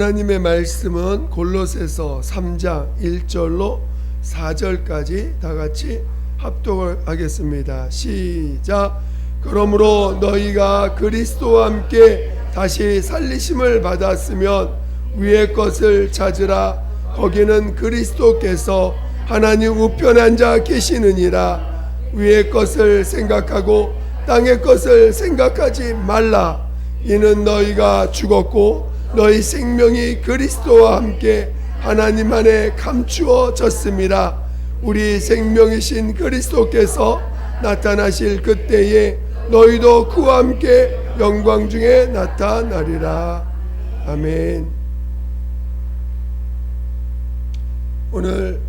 하나님의 말씀은 골로새서 3장 1절로 4절까지 다 같이 합독하겠습니다. 시작. 그러므로 너희가 그리스도와 함께 다시 살리심을 받았으면 위의 것을 찾으라. 거기는 그리스도께서 하나님 우편에 앉아 계시느니라. 위의 것을 생각하고 땅의 것을 생각하지 말라. 이는 너희가 죽었고 너희 생명이 그리스도와 함께 하나님 안에 감추어졌습니다. 우리 생명이신 그리스도께서 나타나실 그때에 너희도 그와 함께 영광 중에 나타나리라. 아멘. 오늘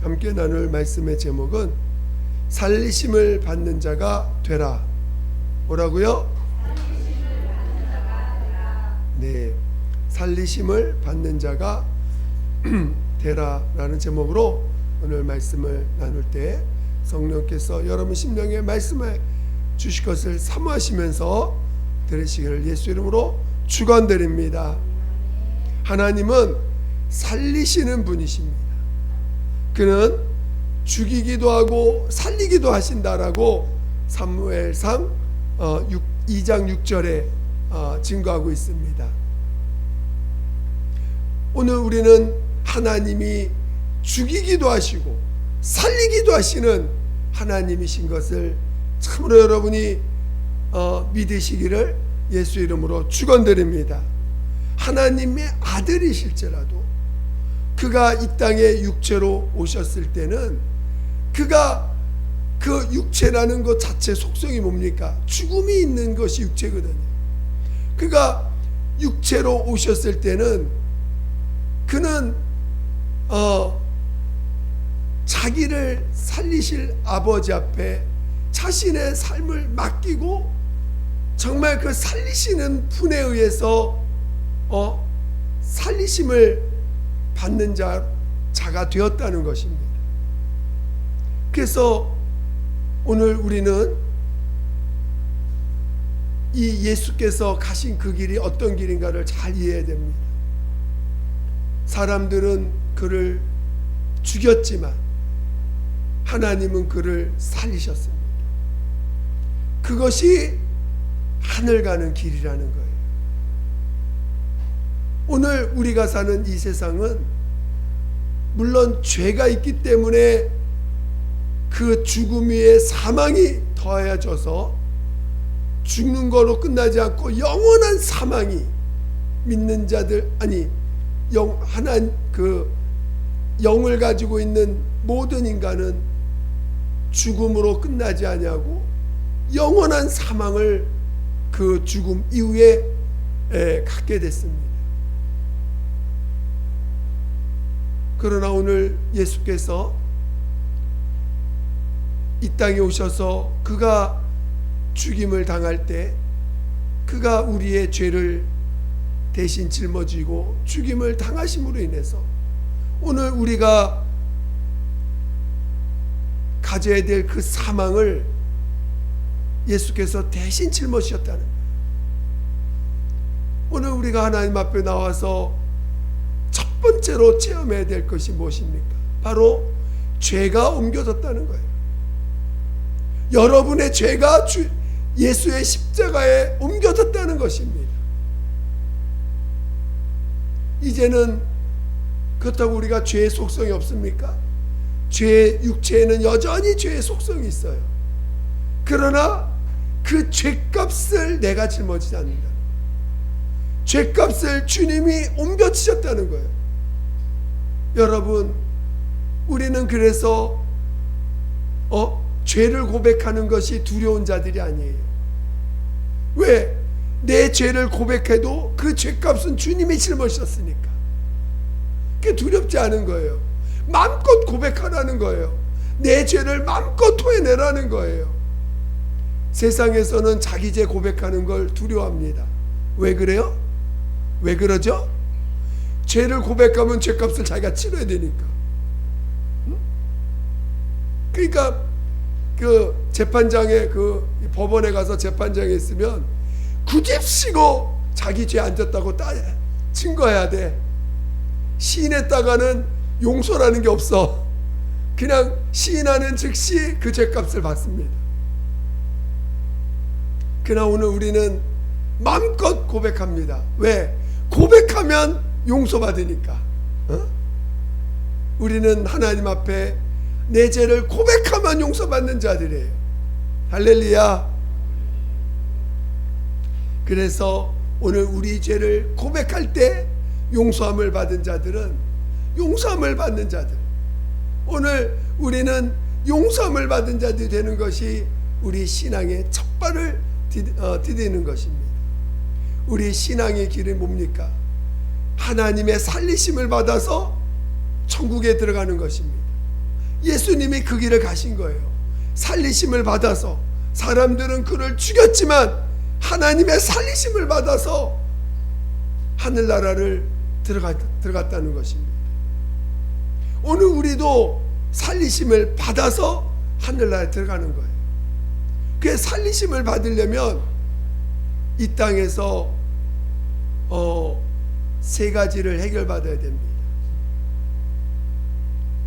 함께 나눌 말씀의 제목은 살리심을 받는 자가 되라. 뭐라고요? 네, 살리심을 받는 자가 되라라는 제목으로 오늘 말씀을 나눌 때 성령께서 여러분 심령에 말씀을 주실 것을 사모하시면서 들으시기를 예수 이름으로 축원드립니다. 하나님은 살리시는 분이십니다. 그는 죽이기도 하고 살리기도 하신다라고 사무엘상 2장 6절에 증거하고 있습니다. 오늘 우리는 하나님이 죽이기도 하시고 살리기도 하시는 하나님이신 것을 참으로 여러분이 믿으시기를 예수 이름으로 축원드립니다. 하나님의 아들이실지라도 그가 이 땅에 육체로 오셨을 때는 그가 그 육체라는 것 자체 속성이 뭡니까? 죽음이 있는 것이 육체거든요. 그가 육체로 오셨을 때는 그는 자기를 살리실 아버지 앞에 자신의 삶을 맡기고 정말 그 살리시는 분에 의해서 살리심을 받는 자가 되었다는 것입니다. 그래서 오늘 우리는 이 예수께서 가신 그 길이 어떤 길인가를 잘 이해해야 됩니다. 사람들은 그를 죽였지만 하나님은 그를 살리셨습니다. 그것이 하늘 가는 길이라는 거예요. 오늘 우리가 사는 이 세상은 물론 죄가 있기 때문에 그 죽음 위에 사망이 더해져서 죽는 거로 끝나지 않고 영원한 사망이 믿는 자들 영을 가지고 있는 모든 인간은 죽음으로 끝나지 아니하고 영원한 사망을 그 죽음 이후에 갖게 됐습니다. 그러나 오늘 예수께서 이 땅에 오셔서 그가 죽임을 당할 때 그가 우리의 죄를 대신 짊어지고 죽임을 당하심으로 인해서 오늘 우리가 가져야 될 그 사망을 예수께서 대신 짊어지셨다는 거예요. 오늘 우리가 하나님 앞에 나와서 첫 번째로 체험해야 될 것이 무엇입니까? 바로 죄가 옮겨졌다는 거예요. 여러분의 죄가 예수의 십자가에 옮겨졌다는 것입니다. 이제는 그렇다고 우리가 죄의 속성이 없습니까? 죄의 육체에는 여전히 죄의 속성이 있어요. 그러나 그 죄값을 내가 짊어지지 않는다. 죄값을 주님이 옮겨치셨다는 거예요. 여러분, 우리는 그래서 죄를 고백하는 것이 두려운 자들이 아니에요. 왜? 내 죄를 고백해도 그 죄값은 주님이 짊어지셨으니까 그게 두렵지 않은 거예요. 마음껏 고백하라는 거예요. 내 죄를 마음껏 토해내라는 거예요. 세상에서는 자기 죄 고백하는 걸 두려워합니다. 왜 그래요? 왜 그러죠? 죄를 고백하면 죄값을 자기가 치러야 되니까. 그러니까 그 재판장에 그 법원에 가서 재판장에 있으면 굳이시고 자기 죄 안 졌다고 증거해야 돼. 시인했다가는 용서라는 게 없어. 그냥 시인하는 즉시 그 죄값을 받습니다. 그러나 오늘 우리는 마음껏 고백합니다. 왜? 고백하면 용서받으니까. 우리는 하나님 앞에 내 죄를 고백하면 용서받는 자들이에요. 할렐루야. 그래서 오늘 우리 죄를 고백할 때 용서함을 받은 자들은 용서함을 받는 자들, 오늘 우리는 용서함을 받은 자들이 되는 것이 우리 신앙의 첫 발을 디디는 것입니다. 우리 신앙의 길이 뭡니까? 하나님의 살리심을 받아서 천국에 들어가는 것입니다. 예수님이 그 길을 가신 거예요. 살리심을 받아서. 사람들은 그를 죽였지만 하나님의 살리심을 받아서 하늘나라를 들어갔다는 것입니다. 오늘 우리도 살리심을 받아서 하늘나라에 들어가는 거예요. 그 살리심을 받으려면 이 땅에서 세 가지를 해결받아야 됩니다.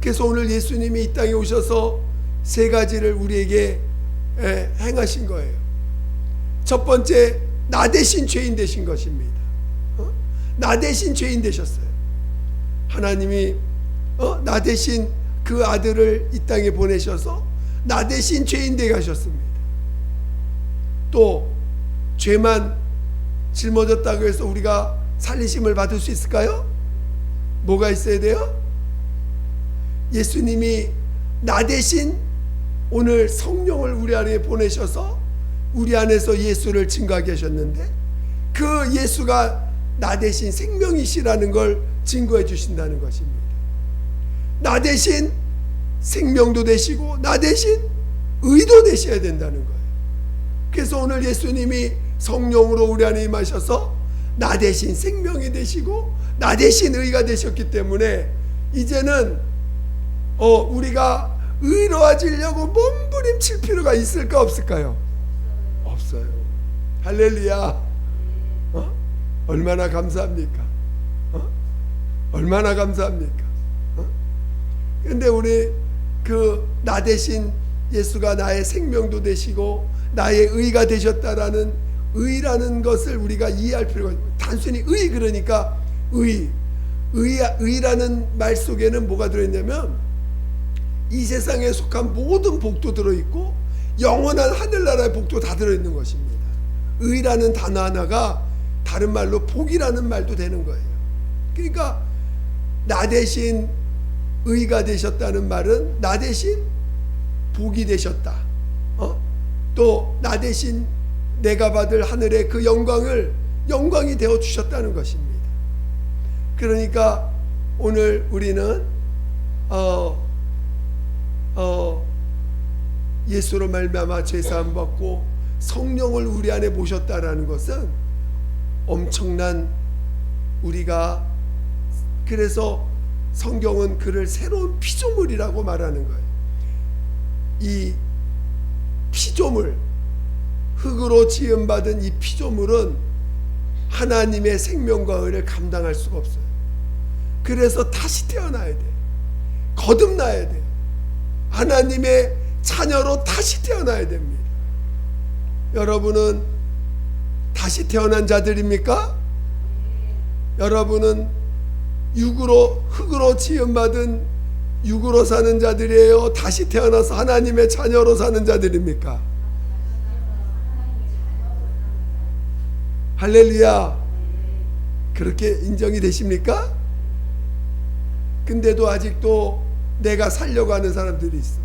그래서 오늘 예수님이 이 땅에 오셔서 세 가지를 우리에게 행하신 거예요. 첫 번째, 나 대신 죄인 되신 것입니다. 나 대신 죄인 되셨어요. 하나님이 나 대신 그 아들을 이 땅에 보내셔서 나 대신 죄인 되게 하셨습니다. 또 죄만 짊어졌다고 해서 우리가 살리심을 받을 수 있을까요? 뭐가 있어야 돼요? 예수님이 나 대신 오늘 성령을 우리 안에 보내셔서 우리 안에서 예수를 증거하게 하셨는데, 그 예수가 나 대신 생명이시라는 걸 증거해 주신다는 것입니다. 나 대신 생명도 되시고 나 대신 의도 되셔야 된다는 거예요. 그래서 오늘 예수님이 성령으로 우리 안에 임하셔서 나 대신 생명이 되시고 나 대신 의가 되셨기 때문에 이제는 우리가 의로워지려고 몸부림칠 필요가 있을까 없을까요? 없어요. 할렐루야. 얼마나 감사합니까? 얼마나 감사합니까? 그런데 우리 그 나 대신 예수가 나의 생명도 되시고 나의 의가 되셨다라는 의라는 것을 우리가 이해할 필요가 있습니다. 단순히 의, 그러니까 의라는 말 속에는 뭐가 들어있냐면 이 세상에 속한 모든 복도 들어있고 영원한 하늘나라의 복도 다 들어있는 것입니다. 의라는 단어 하나가 다른 말로 복이라는 말도 되는 거예요. 그러니까 나 대신 의가 되셨다는 말은 나 대신 복이 되셨다. 또 나 대신 내가 받을 하늘의 그 영광이 되어 주셨다는 것입니다. 그러니까 오늘 우리는 예수로 말미암아 죄 사함 받고 성령을 우리 안에 모셨다라는 것은 엄청난, 우리가 그래서 성경은 그를 새로운 피조물이라고 말하는 거예요. 이 피조물, 흙으로 지음받은 이 피조물은 하나님의 생명과 의를 감당할 수가 없어요. 그래서 다시 태어나야 돼. 거듭나야 돼. 하나님의 자녀로 다시 태어나야 됩니다. 여러분은 다시 태어난 자들입니까? 여러분은 흙으로 지음받은 육으로 사는 자들이에요? 다시 태어나서 하나님의 자녀로 사는 자들입니까? 할렐루야. 그렇게 인정이 되십니까? 근데도 아직도 내가 살려고 하는 사람들이 있어.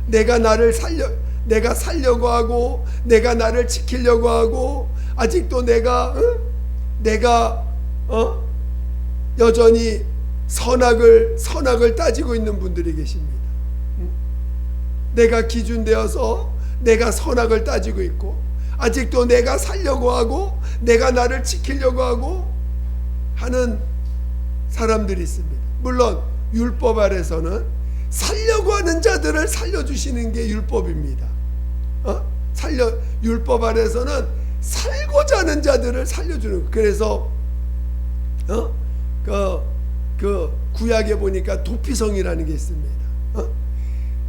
내가 살려고 하고 내가 나를 지키려고 하고 아직도 내가 여전히 선악을 따지고 있는 분들이 계십니다. 내가 기준 되어서 내가 선악을 따지고 있고 아직도 내가 살려고 하고 내가 나를 지키려고 하고 하는 사람들이 있습니다. 물론 율법 아래서는 살려고 하는 자들을 살려주시는 게 율법입니다. 율법 아래서는 살고 살고자 하는 자들을 살려주는 거예요. 그래서 그 구약에 보니까 도피성이라는 게 있습니다.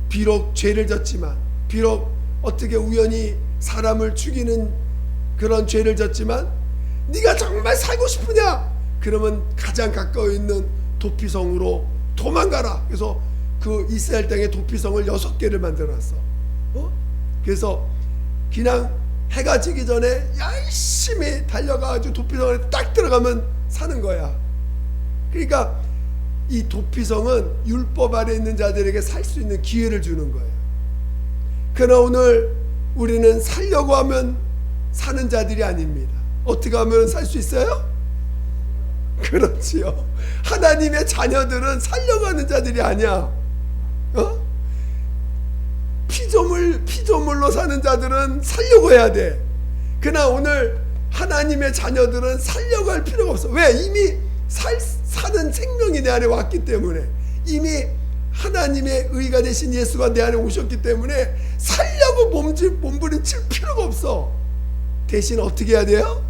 비록 죄를 졌지만, 비록 어떻게 우연히 사람을 죽이는 그런 죄를 졌지만, 네가 정말 살고 싶으냐? 그러면 가장 가까이 있는 도피성으로 도망가라. 그래서 그 이스라엘 땅에 도피성을 6개를 만들어놨어. 그래서 그냥 해가 지기 전에 열심히 달려가가지고 도피성에 딱 들어가면 사는 거야. 그러니까 이 도피성은 율법 아래 있는 자들에게 살 수 있는 기회를 주는 거예요. 그러나 오늘 우리는 살려고 하면 사는 자들이 아닙니다. 어떻게 하면 살 수 있어요? 그렇지요. 하나님의 자녀들은 살려고 하는 자들이 아니야. 피조물로 사는 자들은 살려고 해야 돼. 그러나 오늘 하나님의 자녀들은 살려고 할 필요가 없어. 왜? 이미 사는 생명이 내 안에 왔기 때문에, 이미 하나님의 의가 되신 예수가 내 안에 오셨기 때문에 살려고 몸부림칠 필요가 없어. 대신 어떻게 해야 돼요?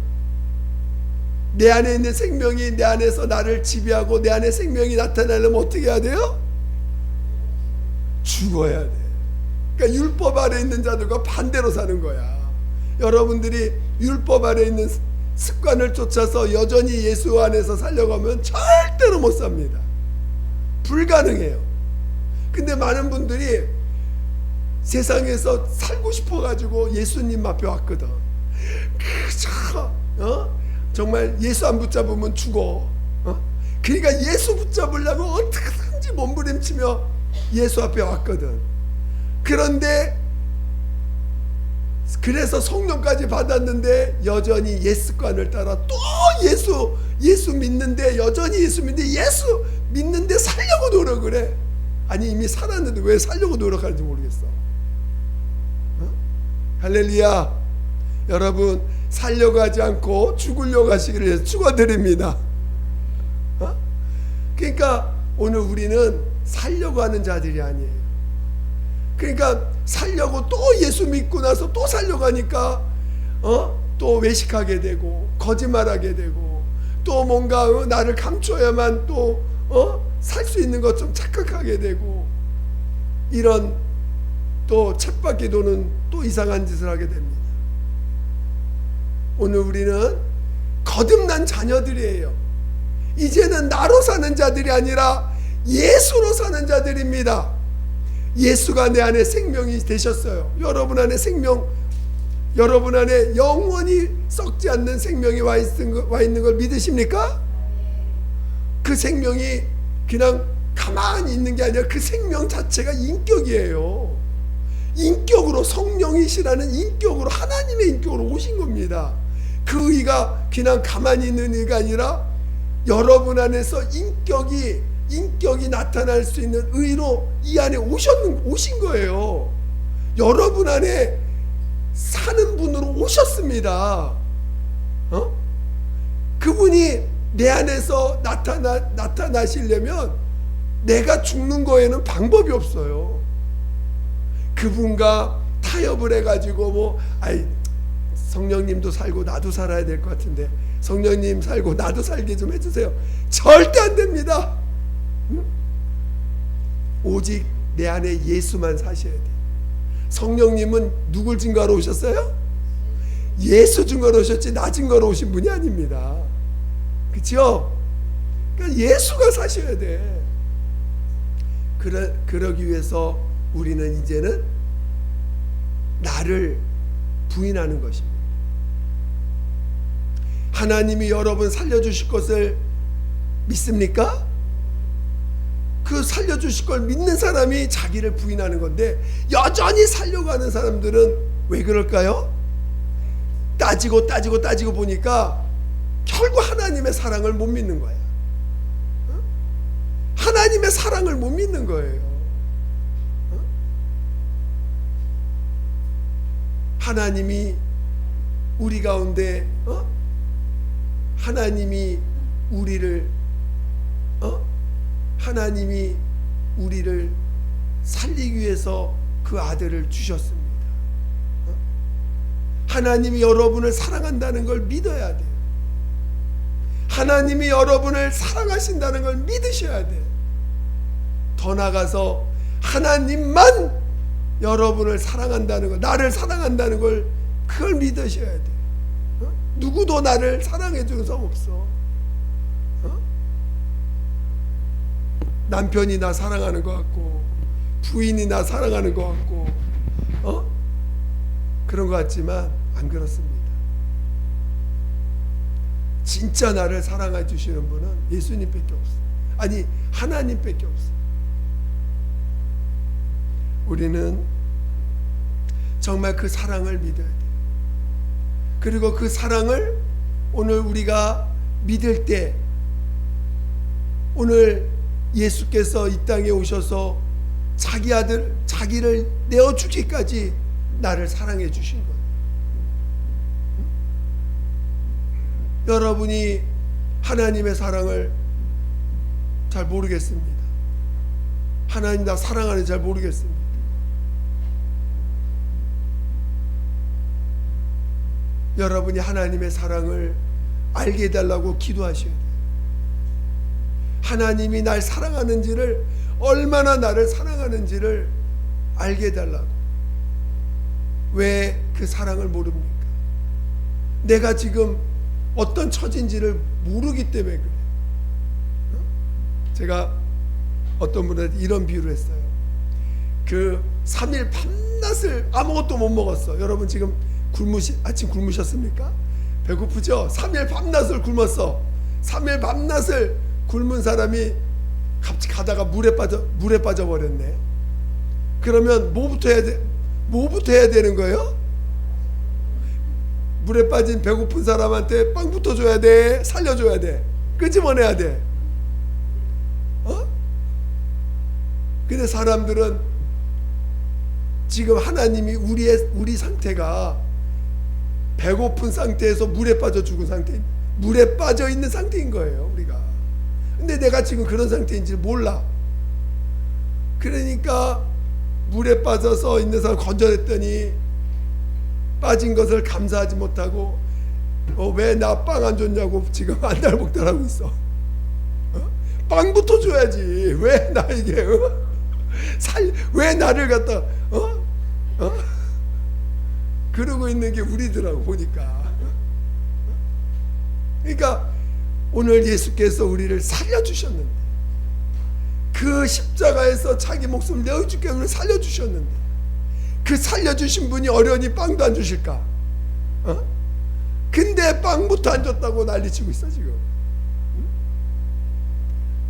내 안에 있는 생명이 내 안에서 나를 지배하고 내 안에 생명이 나타나려면 어떻게 해야 돼요? 죽어야 돼. 그러니까 율법 아래 있는 자들과 반대로 사는 거야. 여러분들이 율법 아래 있는 습관을 쫓아서 여전히 예수 안에서 살려고 하면 절대로 못 삽니다. 불가능해요. 근데 많은 분들이 세상에서 살고 싶어가지고 예수님 앞에 왔거든. 정말 예수 안 붙잡으면 죽어. 그러니까 예수 붙잡으려면 어떻게든지 몸부림치며 예수 앞에 왔거든. 그런데 그래서 성령까지 받았는데 여전히 옛습관을 따라 또 예수 믿는데, 여전히 예수 믿는데, 예수 믿는데 살려고 노력을 해. 아니 이미 살았는데 왜 살려고 노력하는지 모르겠어. 할렐루야. 여러분, 살려고 하지 않고 죽으려고 하시기를 위해서 축원드립니다. 그러니까 오늘 우리는 살려고 하는 자들이 아니에요. 그러니까 살려고 또 예수 믿고 나서 또 살려고 하니까 또 외식하게 되고 거짓말하게 되고 또 뭔가 나를 감춰야만 또 살 수 있는 것좀 착각하게 되고, 이런 또 쳇바퀴 도는 또 이상한 짓을 하게 됩니다. 오늘 우리는 거듭난 자녀들이에요. 이제는 나로 사는 자들이 아니라 예수로 사는 자들입니다. 예수가 내 안에 생명이 되셨어요. 여러분 안에 생명, 여러분 안에 영원히 썩지 않는 생명이 와 있는 걸 믿으십니까? 그 생명이 그냥 가만히 있는 게 아니라 그 생명 자체가 인격이에요. 인격으로, 성령이시라는 인격으로, 하나님의 인격으로 오신 겁니다. 그 의가 그냥 가만히 있는 의가 아니라 여러분 안에서 인격이 나타날 수 있는 의로 이 안에 오신 거예요. 여러분 안에 사는 분으로 오셨습니다. 그분이 내 안에서 나타나시려면 내가 죽는 거에는 방법이 없어요. 그분과 타협을 해가지고 성령님도 살고 나도 살아야 될 것 같은데 성령님 살고 나도 살게 좀 해주세요. 절대 안 됩니다. 오직 내 안에 예수만 사셔야 돼. 성령님은 누굴 증거하러 오셨어요? 예수 증거하러 오셨지 나 증거하러 오신 분이 아닙니다. 그렇죠? 그러니까 예수가 사셔야 돼. 그러기 위해서 우리는 이제는 나를 부인하는 것입니다. 하나님이 여러분 살려주실 것을 믿습니까? 그 살려주실 걸 믿는 사람이 자기를 부인하는 건데, 여전히 살려고 하는 사람들은 왜 그럴까요? 따지고 보니까 결국 하나님의 사랑을 못 믿는 거야. 하나님의 사랑을 못 믿는 거예요. 하나님이 우리 가운데 하나님이 우리를 살리기 위해서 그 아들을 주셨습니다. 하나님이 여러분을 사랑한다는 걸 믿어야 돼요. 하나님이 여러분을 사랑하신다는 걸 믿으셔야 돼요. 더 나아가서 하나님만 여러분을 사랑한다는 걸, 나를 사랑한다는 걸, 그걸 믿으셔야 돼요. 누구도 나를 사랑해 주는 사람 없어. 남편이 나 사랑하는 것 같고, 부인이 나 사랑하는 것 같고, 그런 것 같지만 안 그렇습니다. 진짜 나를 사랑해 주시는 분은 예수님밖에 없어요. 아니, 하나님밖에 없어요. 우리는 정말 그 사랑을 믿어야 돼요. 그리고 그 사랑을 오늘 우리가 믿을 때, 오늘 예수께서 이 땅에 오셔서 자기 아들, 자기를 내어주기까지 나를 사랑해 주신 거예요. 여러분이 하나님의 사랑을 잘 모르겠습니다. 하나님 나 사랑하는지 잘 모르겠습니다. 여러분이 하나님의 사랑을 알게 해달라고 기도하셔야 돼요. 하나님이 날 사랑하는지를, 얼마나 나를 사랑하는지를 알게 해달라고. 왜 그 사랑을 모릅니까? 내가 지금 어떤 처지인지를 모르기 때문에 그래요. 제가 어떤 분한테 이런 비유를 했어요. 그 3일 밤낮을 아무것도 못 먹었어. 여러분 지금 아침 굶으셨습니까? 배고프죠? 3일 밤낮을 굶었어. 3일 밤낮을 굶은 사람이 갑자기 가다가 물에 빠져 버렸네. 그러면 뭐부터 해야 되는 거예요? 물에 빠진 배고픈 사람한테 빵부터 줘야 돼. 살려줘야 돼. 끄집어내야 돼. 근데 사람들은 지금 하나님이 우리 상태가 배고픈 상태에서 물에 빠져 죽은 상태, 물에 빠져 있는 상태인 거예요, 우리가. 근데 내가 지금 그런 상태인지 몰라. 그러니까 물에 빠져서 있는 사람 건져냈더니 빠진 것을 감사하지 못하고, 왜 나 빵 안 줬냐고 지금 안달복달하고 있어. 빵부터 줘야지. 왜 나에게 왜 나를 갖다 그러고 있는 게 우리더라고 보니까. 그러니까 오늘 예수께서 우리를 살려주셨는데, 그 십자가에서 자기 목숨을 내어주게 우리를 살려주셨는데, 그 살려주신 분이 어련히 빵도 안 주실까? 근데 빵부터 안 줬다고 난리치고 있어 지금.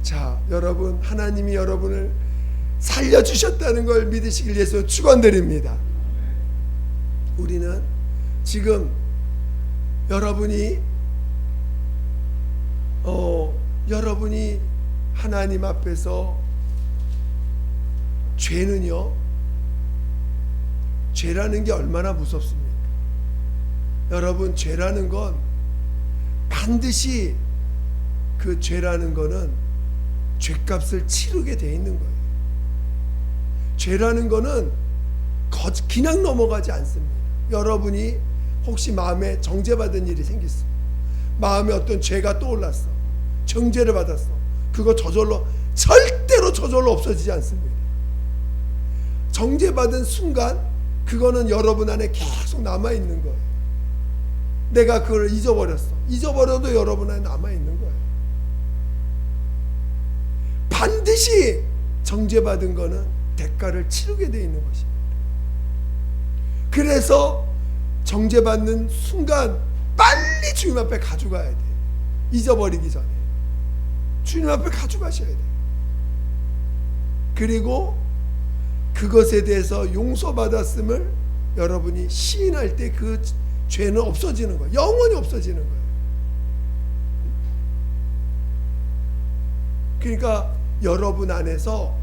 자, 여러분, 하나님이 여러분을 살려주셨다는 걸 믿으시길 예수 축원드립니다. 우리는 지금 여러분이 하나님 앞에서 죄라는 게 얼마나 무섭습니까? 여러분, 죄라는 건 반드시, 그 죄라는 거는 죄값을 치르게 돼 있는 거예요. 죄라는 거는 그냥 넘어가지 않습니다. 여러분이 혹시 마음에 정죄받은 일이 생겼어. 마음에 어떤 죄가 떠올랐어. 정죄를 받았어. 그거 절대로 저절로 없어지지 않습니다. 정죄받은 순간 그거는 여러분 안에 계속 남아있는 거예요. 내가 그걸 잊어버렸어. 잊어버려도 여러분 안에 남아있는 거예요. 반드시 정죄받은 거는 대가를 치르게 되어 있는 것입니다. 그래서 정죄받는 순간 빨리 주님 앞에 가져가야 돼. 잊어버리기 전에 주님 앞에 가져가셔야 돼. 그리고 그것에 대해서 용서받았음을 여러분이 시인할 때 그 죄는 없어지는 거예요. 영원히 없어지는 거예요. 그러니까 여러분 안에서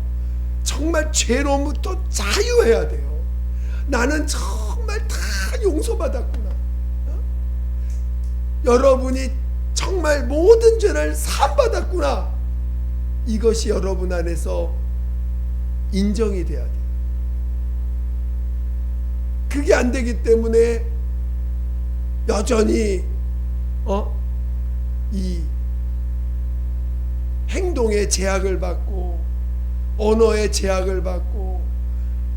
정말 죄로부터 자유해야 돼요. 나는 정말 다 용서받았구나. 여러분이 정말 모든 죄를 사함받았구나. 이것이 여러분 안에서 인정이 돼야 돼요. 그게 안 되기 때문에 여전히 이 행동의 제약을 받고 언어의 제약을 받고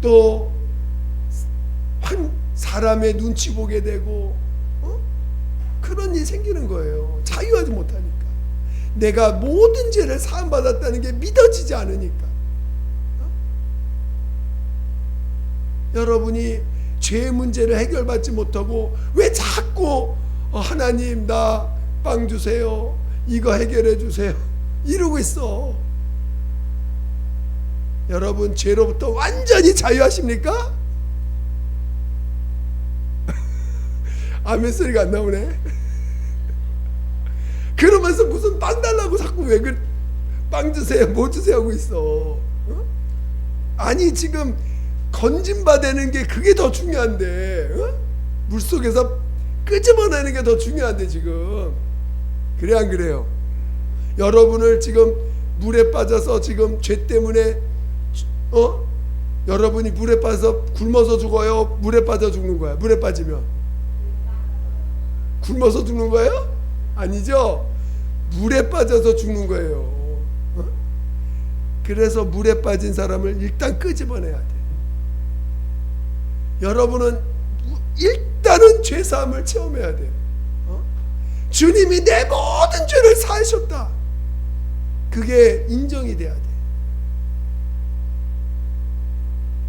또 사람의 눈치 보게 되고 그런 일이 생기는 거예요. 자유하지 못하니까. 내가 모든 죄를 사함받았다는 게 믿어지지 않으니까. 여러분이 죄의 문제를 해결받지 못하고 왜 자꾸 하나님 나 빵 주세요, 이거 해결해 주세요 이러고 있어. 여러분 죄로부터 완전히 자유하십니까? 아멘 소리가 안 나오네. 그러면서 무슨 빵 달라고 자꾸 왜 빵 주세요 뭐 주세요 하고 있어. 아니 지금 건진받는 게 그게 더 중요한데 물속에서 끄집어내는 게 더 중요한데 지금 그래 안 그래요? 여러분을 지금 물에 빠져서 지금 죄 때문에 여러분이 물에 빠져서 굶어서 죽어요? 물에 빠져 죽는 거야? 물에 빠지면 굶어서 죽는 거예요? 아니죠? 물에 빠져서 죽는 거예요. 그래서 물에 빠진 사람을 일단 끄집어내야 돼. 여러분은 일단은 죄사함을 체험해야 돼. 주님이 내 모든 죄를 사하셨다. 그게 인정이 돼야 돼.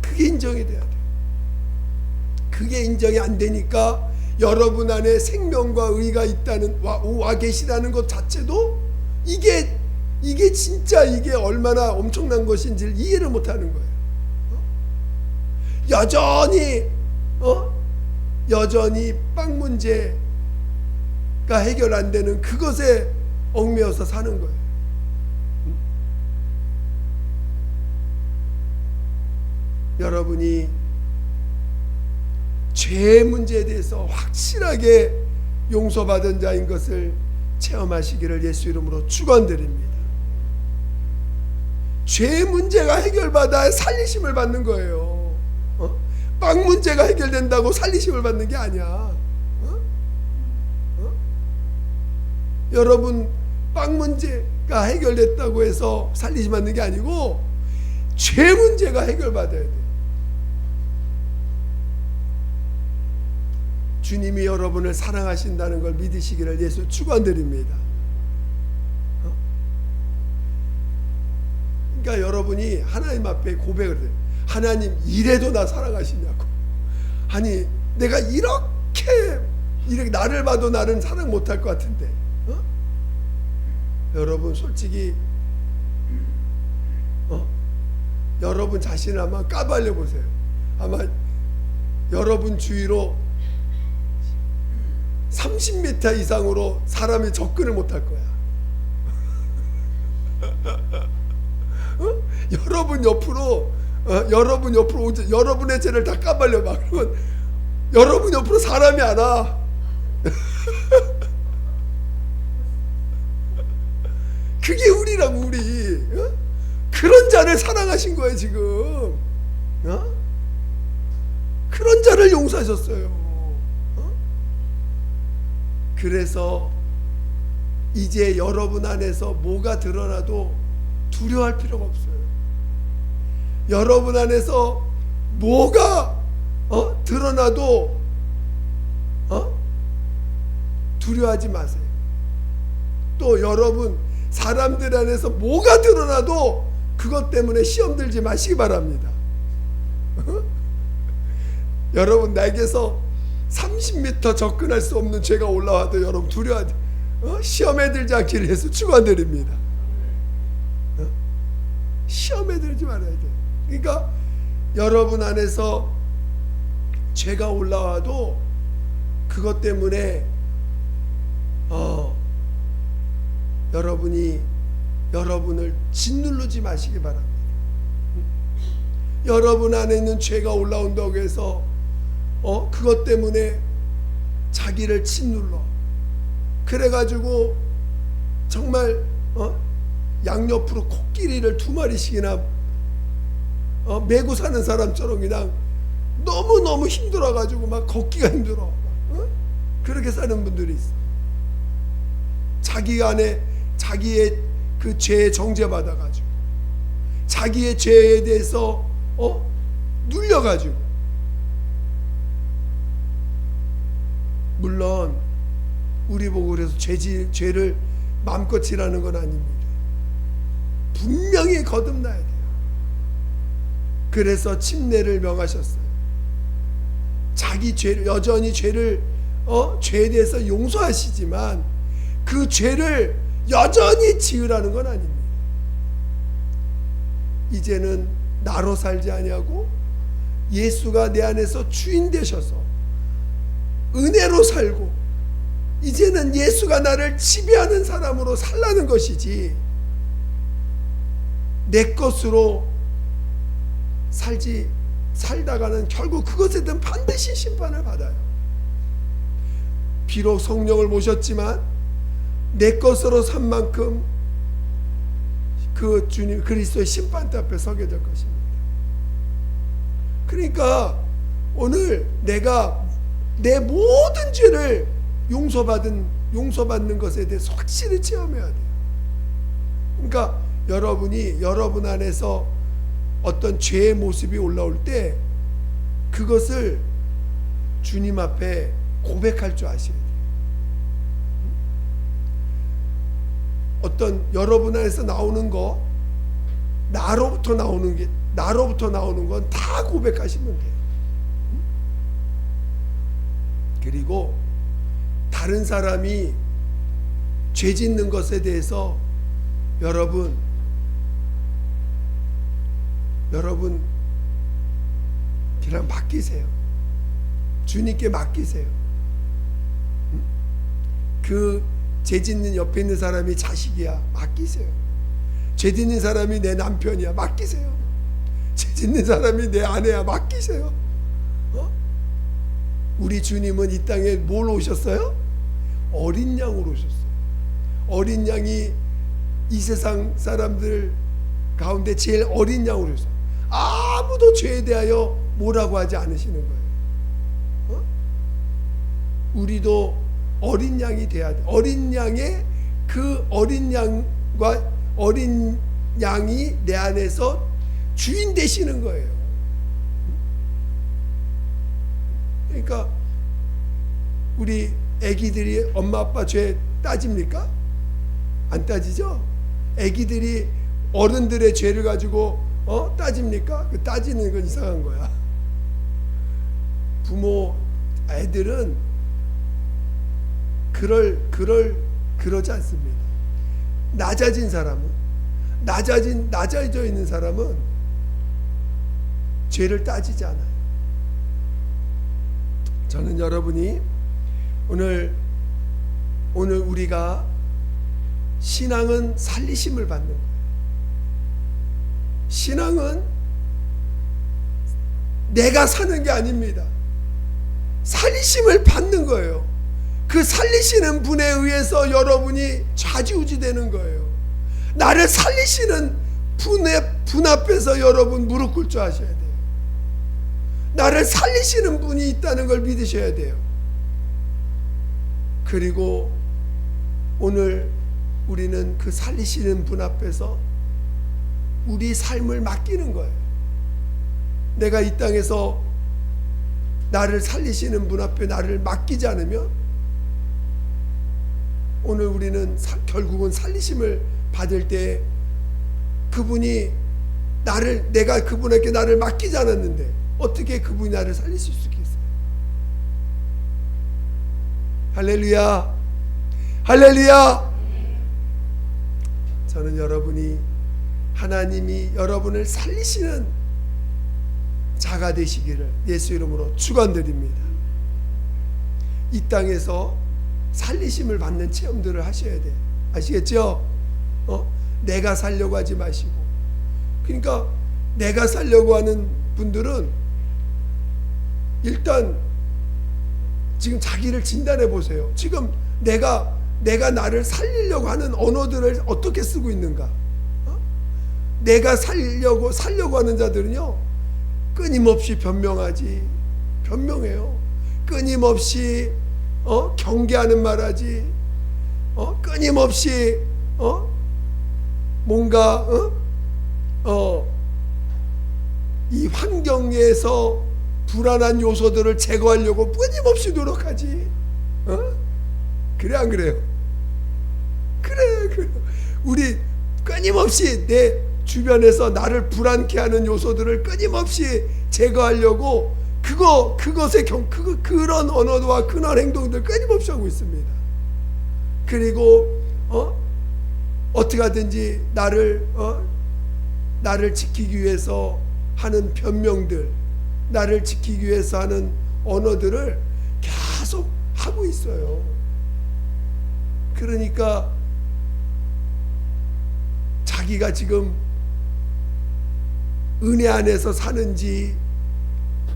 그게 인정이 돼야 돼. 그게 인정이 안 되니까 여러분 안에 생명과 의가 있다는 와 계시라는 것 자체도 이게 진짜 이게 얼마나 엄청난 것인지를 이해를 못하는 거예요. 여전히 빵 문제가 해결 안 되는 그것에 얽매여서 사는 거예요. 여러분이 죄의 문제에 대해서 확실하게 용서받은 자인 것을 체험하시기를 예수 이름으로 축원드립니다. 죄의 문제가 해결받아야 살리심을 받는 거예요. 빵 문제가 해결된다고 살리심을 받는 게 아니야. 여러분 빵 문제가 해결됐다고 해서 살리심 받는 게 아니고 죄 문제가 해결받아야 돼. 주님이 여러분을 사랑하신다는 걸 믿으시기를 예수 축원드립니다. 그러니까 여러분이 하나님 앞에 고백을 해요. 하나님 이래도 나 사랑하시냐고. 아니 내가 이렇게 나를 봐도 나는 사랑 못할 것 같은데 여러분 솔직히 여러분 자신을 한번 까발려 보세요. 아마 여러분 주위로 30m 이상으로 사람이 접근을 못할 거야. 여러분 옆으로 오지. 여러분의 죄를 다 까발려 봐. 그러면 여러분 옆으로 사람이 안 와. 그게 우리라고 우리. 그런 자를 사랑하신 거예요 지금. 그런 자를 용서하셨어요. 그래서 이제 여러분 안에서 뭐가 드러나도 두려워할 필요가 없어요. 여러분 안에서 뭐가 드러나도 두려워하지 마세요. 또 여러분 사람들 안에서 뭐가 드러나도 그것 때문에 시험 들지 마시기 바랍니다. 여러분 나에게서 30m 접근할 수 없는 죄가 올라와도 여러분 두려워하지 시험에 들지 않기를 예수 축원드립니다. 시험에 들지 말아야 돼. 그러니까 여러분 안에서 죄가 올라와도 그것 때문에 여러분이 여러분을 짓누르지 마시기 바랍니다. 여러분 안에 있는 죄가 올라온다고 해서 그것 때문에 자기를 짓눌러 그래가지고 정말 양옆으로 코끼리를 2마리씩이나 메고 사는 사람처럼 그냥 너무너무 힘들어가지고 막 걷기가 힘들어. 그렇게 사는 분들이 있어요. 자기 안에 자기의 그 죄에 정죄받아가지고 자기의 죄에 대해서 눌려가지고, 물론 우리 보고 그래서 죄를 마음껏 지라는 건 아닙니다. 분명히 거듭나야 돼요. 그래서 침례를 명하셨어요. 자기 죄를, 여전히 죄에 대해서 용서하시지만 그 죄를 여전히 지으라는 건 아닙니다. 이제는 나로 살지 아니하고 예수가 내 안에서 주인 되셔서 은혜로 살고, 이제는 예수가 나를 지배하는 사람으로 살라는 것이지, 내 것으로 살다가는 결국 그것에 대한 반드시 심판을 받아요. 비록 성령을 모셨지만 내 것으로 산 만큼 그 주님 그리스도의 심판대 앞에 서게 될 것입니다. 그러니까 오늘 내가 내 모든 죄를 용서받는 것에 대해서 확실히 체험해야 돼요. 그러니까 여러분이 여러분 안에서 어떤 죄의 모습이 올라올 때 그것을 주님 앞에 고백할 줄 아셔야 돼요. 어떤 여러분 안에서 나오는 거, 나로부터 나오는 건 다 고백하시면 돼요. 그리고 다른 사람이 죄 짓는 것에 대해서 여러분 그냥 맡기세요. 주님께 맡기세요. 그 죄 짓는 옆에 있는 사람이 자식이야, 맡기세요. 죄 짓는 사람이 내 남편이야, 맡기세요. 죄 짓는 사람이 내 아내야, 맡기세요. 우리 주님은 이 땅에 뭘 오셨어요? 어린 양으로 오셨어요. 어린 양이 이 세상 사람들 가운데 제일 어린 양으로 오셨어요. 아무도 죄에 대하여 뭐라고 하지 않으시는 거예요. 우리도 어린 양이 돼야 돼. 어린 양의 그 어린 양과 어린 양이 내 안에서 주인 되시는 거예요. 그러니까 우리 애기들이 엄마 아빠 죄 따집니까? 안 따지죠? 애기들이 어른들의 죄를 가지고 따집니까? 그 따지는 건 이상한 거야. 부모 애들은 그러지 않습니다. 낮아진 사람은, 낮아져 있는 사람은 죄를 따지지 않아요. 저는 여러분이 오늘 우리가 신앙은 살리심을 받는 거예요. 신앙은 내가 사는 게 아닙니다. 살리심을 받는 거예요. 그 살리시는 분에 의해서 여러분이 좌지우지 되는 거예요. 나를 살리시는 분 앞에서 여러분 무릎 꿇을 줄 아셔야 돼요. 나를 살리시는 분이 있다는 걸 믿으셔야 돼요. 그리고 오늘 우리는 그 살리시는 분 앞에서 우리 삶을 맡기는 거예요. 내가 이 땅에서 나를 살리시는 분 앞에 나를 맡기지 않으면 오늘 우리는 결국은 살리심을 받을 때 그분이 내가 그분에게 나를 맡기지 않았는데 어떻게 그분이 나를 살리실 수 있겠어요? 할렐루야, 할렐루야. 저는 여러분이 하나님이 여러분을 살리시는 자가 되시기를 예수 이름으로 축원드립니다. 이 땅에서 살리심을 받는 체험들을 하셔야 돼. 아시겠죠? 내가 살려고 하지 마시고. 그러니까 내가 살려고 하는 분들은 일단 지금 자기를 진단해 보세요. 지금 내가 나를 살리려고 하는 언어들을 어떻게 쓰고 있는가? 내가 살려고 하는 자들은요, 끊임없이 변명해요. 끊임없이 경계하는 말하지, 끊임없이 뭔가 이 환경에서 불안한 요소들을 제거하려고 끊임없이 노력하지. 그래 안 그래요? 그래. 우리 끊임없이 내 주변에서 나를 불안케 하는 요소들을 끊임없이 제거하려고 그런 언어와 그런 행동들 끊임없이 하고 있습니다. 그리고 어떻게 하든지 나를 지키기 위해서 하는 변명들, 나를 지키기 위해서 하는 언어들을 계속 하고 있어요. 그러니까 자기가 지금 은혜 안에서 사는지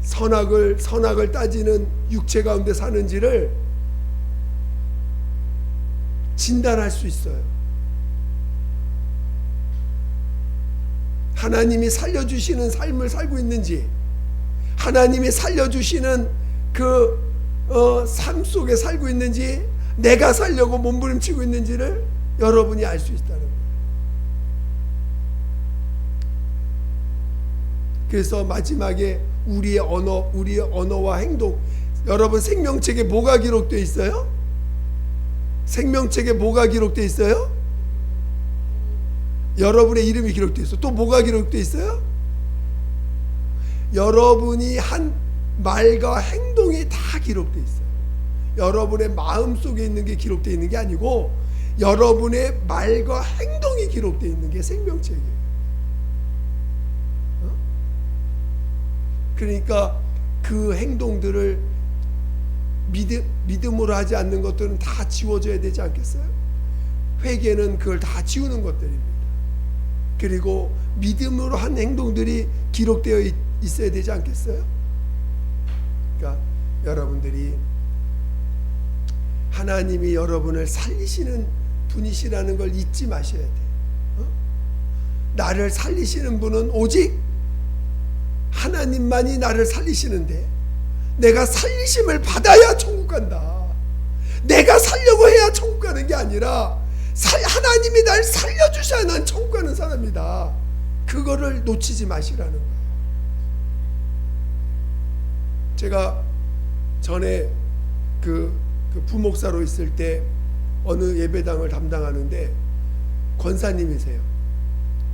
선악을 따지는 육체 가운데 사는지를 진단할 수 있어요. 하나님이 살려주시는 삶을 살고 있는지, 하나님이 살려주시는 삶 속에 살고 있는지, 내가 살려고 몸부림치고 있는지를 여러분이 알 수 있다는 거예요. 그래서 마지막에 우리의 언어와 행동, 여러분 생명책에 뭐가 기록되어 있어요? 생명책에 뭐가 기록되어 있어요? 여러분의 이름이 기록되어 있어요. 또 뭐가 기록되어 있어요? 여러분이 한 말과 행동이 다 기록되어 있어요. 여러분의 마음 속에 있는 게 기록되어 있는 게 아니고 여러분의 말과 행동이 기록되어 있는 게 생명책이에요. 그러니까 그 행동들을 믿음으로 하지 않는 것들은 다 지워져야 되지 않겠어요? 회개는 그걸 다 지우는 것들입니다. 그리고 믿음으로 한 행동들이 기록되어 있어야 되지 않겠어요? 그러니까 여러분들이 하나님이 여러분을 살리시는 분이시라는 걸 잊지 마셔야 돼. 나를 살리시는 분은 오직 하나님만이 나를 살리시는데, 내가 살리심을 받아야 천국 간다. 내가 살려고 해야 천국 가는 게 아니라 하나님이 날 살려주셔야 난 천국 가는 사람이다. 그거를 놓치지 마시라는 거예요. 제가 전에 그 부목사로 있을 때 어느 예배당을 담당하는데 권사님이세요.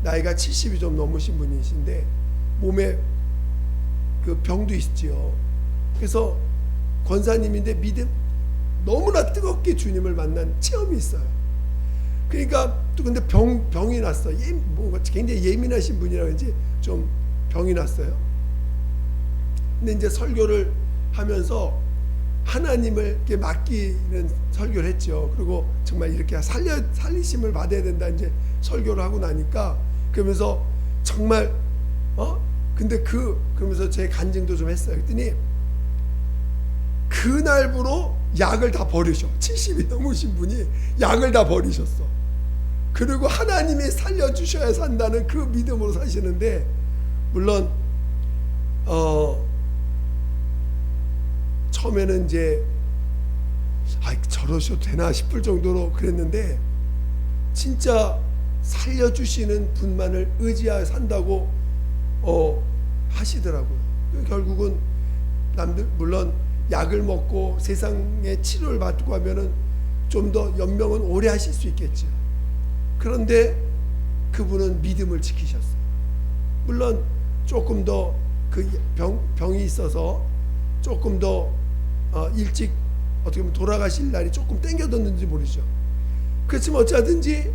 나이가 70이 좀 넘으신 분이신데 몸에 그 병도 있지요. 그래서 권사님인데 너무나 뜨겁게 주님을 만난 체험이 있어요. 그러니까 또 근데 병이 났어. 뭔가 굉장히 예민하신 분이라 그런지 좀 병이 났어요. 근데 이제 설교를 하면서 하나님을 이렇게 맡기는 설교를 했죠. 그리고 정말 이렇게 살리심을 받아야 된다 이제 설교를 하고 나니까, 그러면서 정말 근데 그러면서 제 간증도 좀 했어요. 그랬더니 그날부로 약을 다 버리셔. 70이 넘으신 분이 약을 다 버리셨어. 그리고 하나님이 살려주셔야 산다는 그 믿음으로 사시는데, 물론 처음에는 이제 저러셔도 되나 싶을 정도로 그랬는데, 진짜 살려주시는 분만을 의지하여 산다고 하시더라고요. 결국은 남들 물론 약을 먹고 세상의 치료를 받고 하면은 좀 더 연명은 오래 하실 수 있겠죠. 그런데 그분은 믿음을 지키셨어요. 물론 조금 더 그 병이 있어서 조금 더 일찍 어떻게 보면 돌아가실 날이 조금 땡겨졌는지 모르죠. 그렇지만 어찌하든지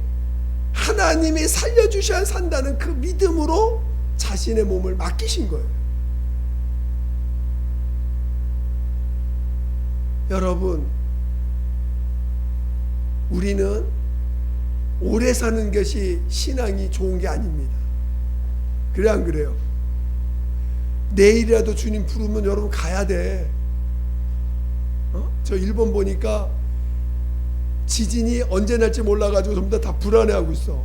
하나님이 살려주셔야 산다는 그 믿음으로 자신의 몸을 맡기신 거예요. 여러분, 우리는 오래 사는 것이 신앙이 좋은 게 아닙니다. 그래 안 그래요? 내일이라도 주님 부르면 여러분 가야 돼. 저 일본 보니까 지진이 언제 날지 몰라가지고 전부 다 불안해하고 있어.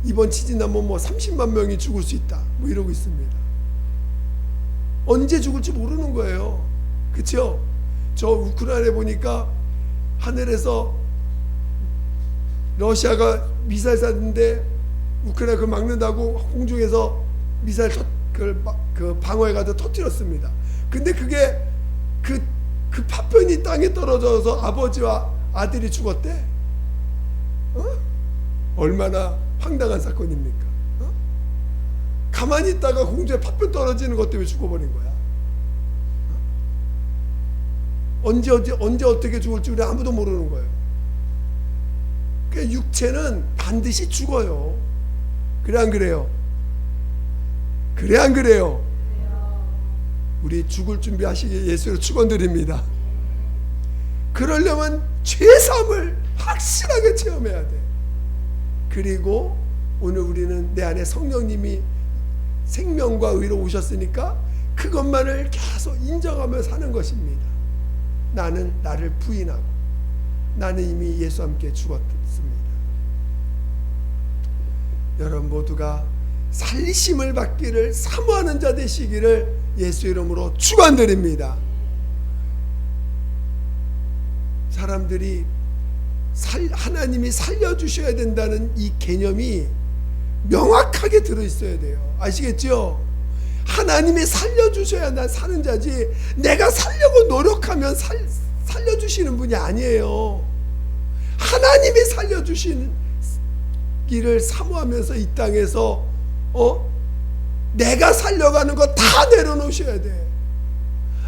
이번 지진 나면 30만 명이 죽을 수 있다 이러고 있습니다. 언제 죽을지 모르는 거예요. 그렇죠? 저 우크라이나에 보니까 하늘에서 러시아가 미사일 쐈는데 우크라이나 그 막는다고 공중에서 미사일 그 방어해가지고 터뜨렸습니다. 근데 그게 그 파편이 땅에 떨어져서 아버지와 아들이 죽었대. 얼마나 황당한 사건입니까? 가만히 있다가 공중에 파편 떨어지는 것 때문에 죽어버린 거야. 언제 어떻게 죽을지 우리 아무도 모르는 거예요. 그러니까 육체는 반드시 죽어요. 그래 안 그래요? 그래 안 그래요? 우리 죽을 준비하시기에 예수로 축원드립니다. 그러려면 죄사함을 확실하게 체험해야 돼. 그리고 오늘 우리는 내 안에 성령님이 생명과 의로 오셨으니까 그것만을 계속 인정하며 사는 것입니다. 나는 나를 부인하고 나는 이미 예수와 함께 죽었습니다. 여러분 모두가 살리심을 받기를 사모하는 자 되시기를 예수 이름으로 축원드립니다. 사람들이 하나님이 살려주셔야 된다는 이 개념이 명확하게 들어있어야 돼요. 아시겠죠? 하나님이 살려주셔야 난 사는 자지 내가 살려고 노력하면 살려주시는 분이 아니에요. 하나님이 살려주시는 길을 사모하면서 이 땅에서 내가 살려가는 거 다 내려놓으셔야 돼.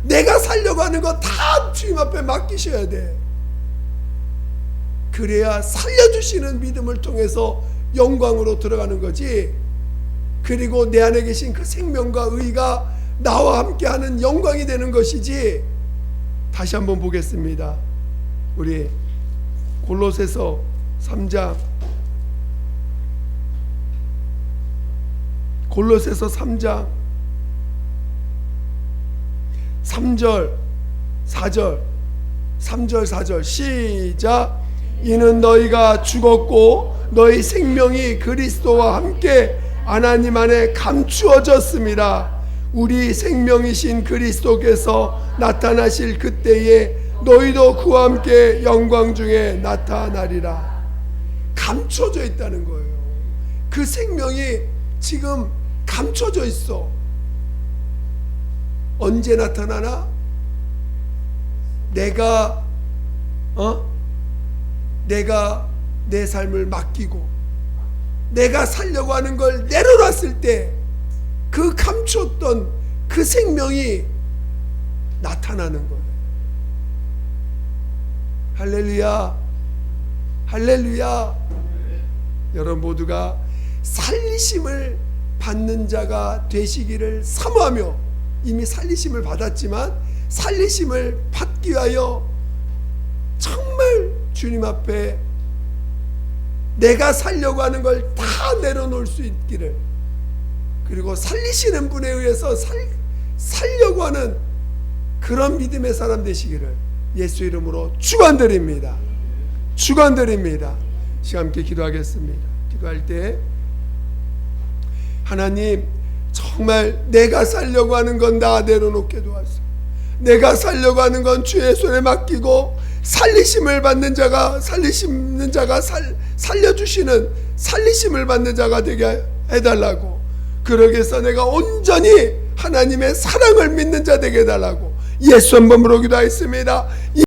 내가 살려가는 거 다 주님 앞에 맡기셔야 돼. 그래야 살려주시는 믿음을 통해서 영광으로 들어가는 거지. 그리고 내 안에 계신 그 생명과 의가 나와 함께하는 영광이 되는 것이지. 다시 한번 보겠습니다. 우리 골로새서 3장 골로새서 3장 3절 4절 3절 4절 시작. 이는 너희가 죽었고 너희 생명이 그리스도와 함께 하나님 안에 감추어졌습니다. 우리 생명이신 그리스도께서 나타나실 그때에 너희도 그와 함께 영광 중에 나타나리라. 감춰져 있다는 거예요. 그 생명이 지금 감춰져 있어. 언제 나타나나? 내가 내 삶을 맡기고 내가 살려고 하는 걸 내려놨을 때 그 감췄던 그 생명이 나타나는 거예요. 할렐루야, 할렐루야. 여러분 모두가 살리심을 받는 자가 되시기를 사모하며, 이미 살리심을 받았지만 살리심을 받기 위하여 정말 주님 앞에 내가 살려고 하는 걸 다 내려놓을 수 있기를, 그리고 살리시는 분에 의해서 살려고 하는 그런 믿음의 사람 되시기를 예수 이름으로 축원드립니다. 축원드립니다. 시간 함께 기도하겠습니다. 기도할 때 하나님, 정말 내가 살려고 하는 건 다 내려놓게 도와주세요. 내가 살려고 하는 건 주의 손에 맡기고 살리심을 받는 자가, 살리시는 자가 살려주시는 살리심을 받는 자가 되게 해달라고, 그러기 위해서 내가 온전히 하나님의 사랑을 믿는 자 되게 해달라고 예수 한 번으로 기도하겠습니다.